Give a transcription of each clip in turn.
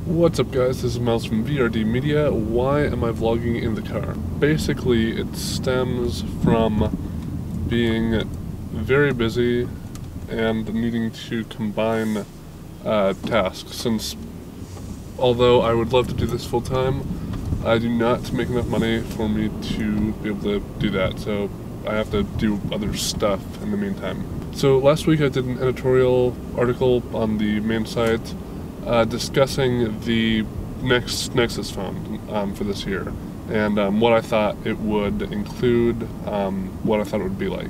What's up guys, this is Miles from VRD Media. Why am I vlogging in the car? Basically, it stems from being very busy and needing to combine tasks, since although I would love to do this full time, I do not make enough money for me to be able to do that, so I have to do other stuff in the meantime. So last week I did an editorial article on the main site discussing the Nexus phone for this year, and what I thought it would include, what I thought it would be like.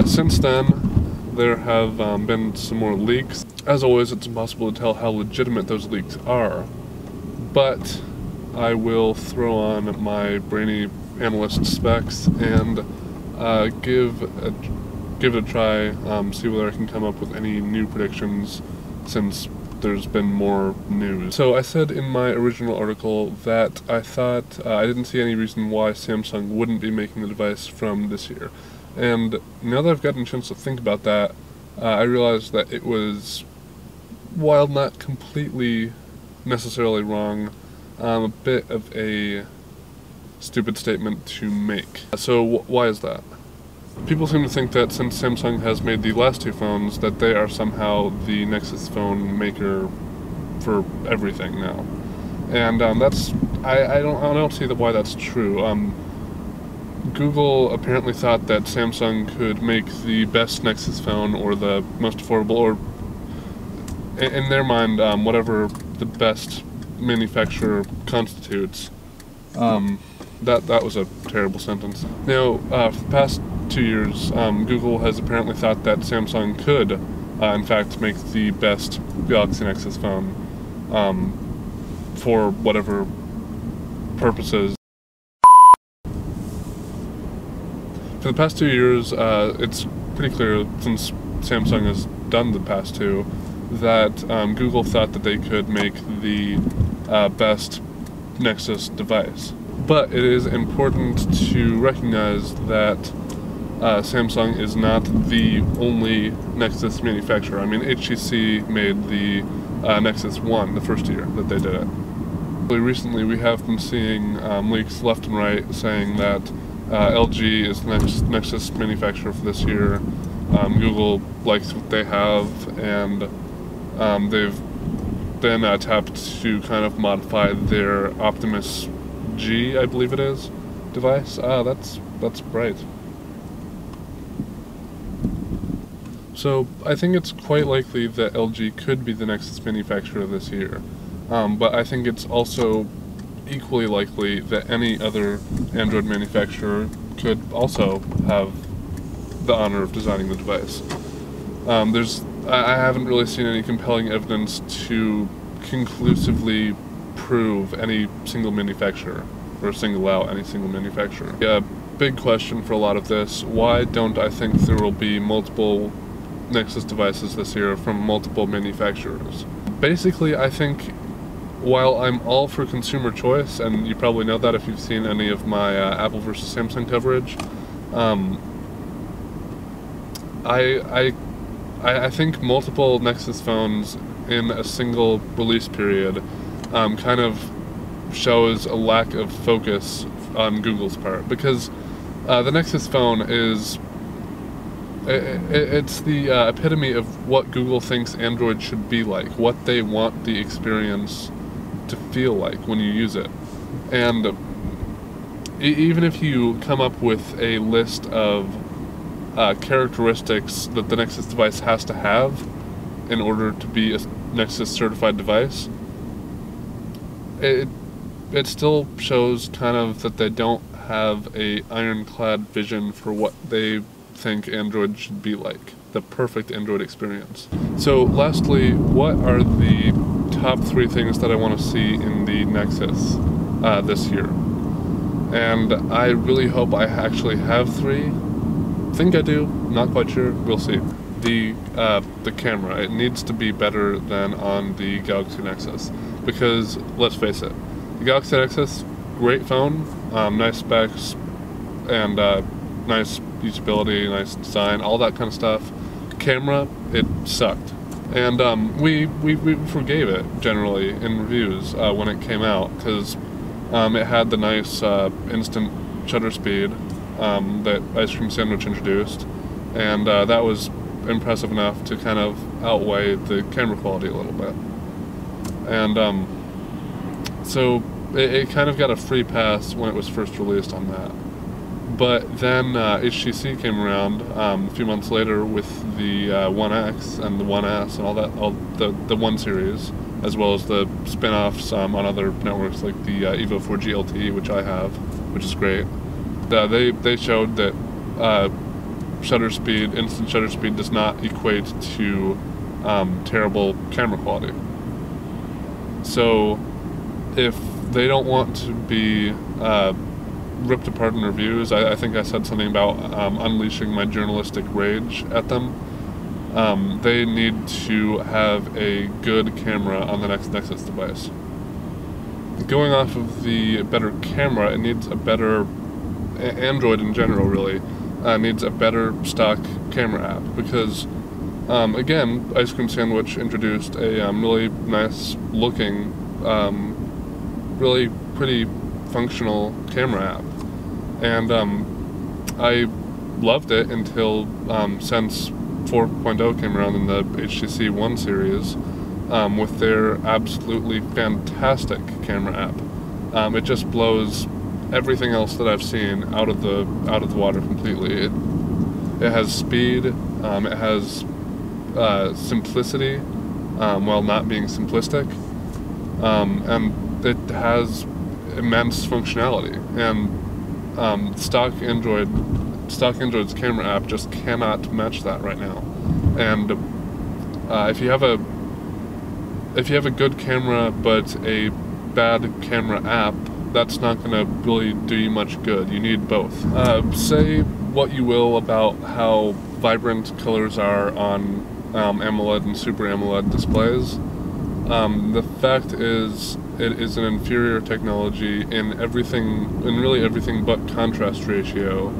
Since then, there have been some more leaks. As always, it's impossible to tell how legitimate those leaks are, but I will throw on my brainy analyst specs and give it a try, see whether I can come up with any new predictions since there's been more news. So I said in my original article that I thought I didn't see any reason why Samsung wouldn't be making the device from this year. And now that I've gotten a chance to think about that, I realized that it was, while not completely necessarily wrong, a bit of a stupid statement to make. So why is that? People seem to think that since Samsung has made the last two phones, that they are somehow the Nexus phone maker for everything now, and I don't see why that's true. Google apparently thought that Samsung could make the best Nexus phone, or the most affordable, or in their mind, whatever the best manufacturer constitutes. That was a terrible sentence. Now, for the past 2 years, Google has apparently thought that Samsung could, in fact, make the best Galaxy Nexus phone for whatever purposes. For the past 2 years, it's pretty clear, since Samsung has done the past two, that Google thought that they could make the best Nexus device. But it is important to recognize that Samsung is not the only Nexus manufacturer. I mean, HTC made the Nexus 1 the first year that they did it. Really recently, we have been seeing leaks left and right saying that LG is the next Nexus manufacturer for this year. Google likes what they have, and they've then tapped to kind of modify their Optimus G, I believe it is, device. That's bright. So I think it's quite likely that LG could be the Nexus manufacturer this year, but I think it's also equally likely that any other Android manufacturer could also have the honor of designing the device. I haven't really seen any compelling evidence to conclusively prove any single manufacturer, or single out any single manufacturer. Yeah, big question for a lot of this: why don't I think there will be multiple Nexus devices this year from multiple manufacturers? Basically, I think while I'm all for consumer choice, and you probably know that if you've seen any of my Apple versus Samsung coverage, I think multiple Nexus phones in a single release period kind of shows a lack of focus on Google's part, because the Nexus phone is it's the epitome of what Google thinks Android should be like, what they want the experience to feel like when you use it. And even if you come up with a list of characteristics that the Nexus device has to have in order to be a Nexus certified device, it still shows kind of that they don't have a ironclad vision for what they think Android should be like, the perfect Android experience. So lastly, what are the top 3 things that I want to see in the Nexus this year? And I really hope I actually have 3. Think I do, not quite sure, we'll see. The camera, it needs to be better than on the Galaxy Nexus, because let's face it, the Galaxy Nexus, great phone, nice specs, and nice usability, nice design, all that kind of stuff. Camera, it sucked. And we forgave it generally in reviews when it came out, because it had the nice instant shutter speed that Ice Cream Sandwich introduced, and that was impressive enough to kind of outweigh the camera quality a little bit. And so it kind of got a free pass when it was first released on that. But then HTC came around a few months later with the 1X and the 1S and all the 1 series, as well as the spin-offs on other networks like the Evo 4G LTE, which I have, which is great. They showed that instant shutter speed does not equate to terrible camera quality. So if they don't want to be ripped apart in reviews, I think I said something about unleashing my journalistic rage at them. They need to have a good camera on the next Nexus device. Going off of the better camera, it needs a better, Android in general really, needs a better stock camera app, because again, Ice Cream Sandwich introduced a really nice looking, really pretty functional camera app, and I loved it until since 4.0 came around in the HTC One series with their absolutely fantastic camera app. It just blows everything else that I've seen out of the water completely. It has speed, it has simplicity while not being simplistic, and it has immense functionality. And stock Android's camera app just cannot match that right now. And if you have a good camera but a bad camera app, that's not going to really do you much good. You need both. Say what you will about how vibrant colors are on AMOLED and Super AMOLED displays. The fact is, it is an inferior technology in really everything but contrast ratio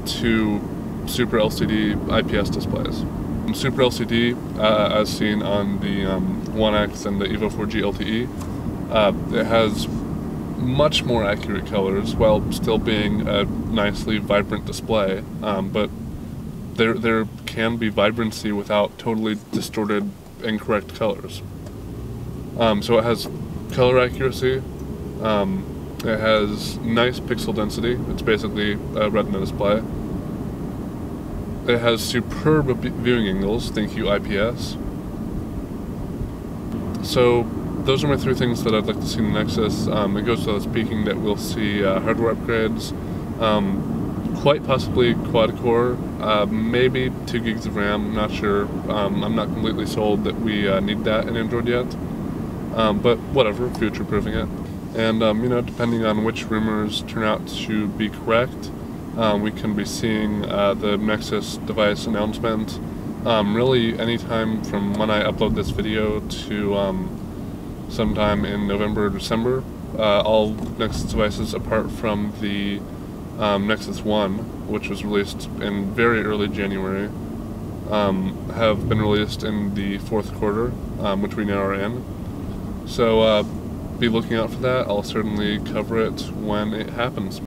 to Super LCD IPS displays. Super LCD, as seen on the 1X and the Evo 4G LTE, it has much more accurate colors while still being a nicely vibrant display, but there can be vibrancy without totally distorted, incorrect colors. So it has color accuracy, it has nice pixel density, it's basically a retina display. It has superb viewing angles, thank you IPS. So those are my 3 things that I'd like to see in the Nexus. It goes without speaking that we'll see hardware upgrades, quite possibly quad-core, maybe 2 gigs of RAM, I'm not sure. I'm not completely sold that we need that in Android yet, but whatever, future-proofing it. And depending on which rumors turn out to be correct, we can be seeing the Nexus device announcement really anytime from when I upload this video to sometime in November or December. All Nexus devices apart from the Nexus One, which was released in very early January, have been released in the 4th quarter, which we now are in. So be looking out for that. I'll certainly cover it when it happens.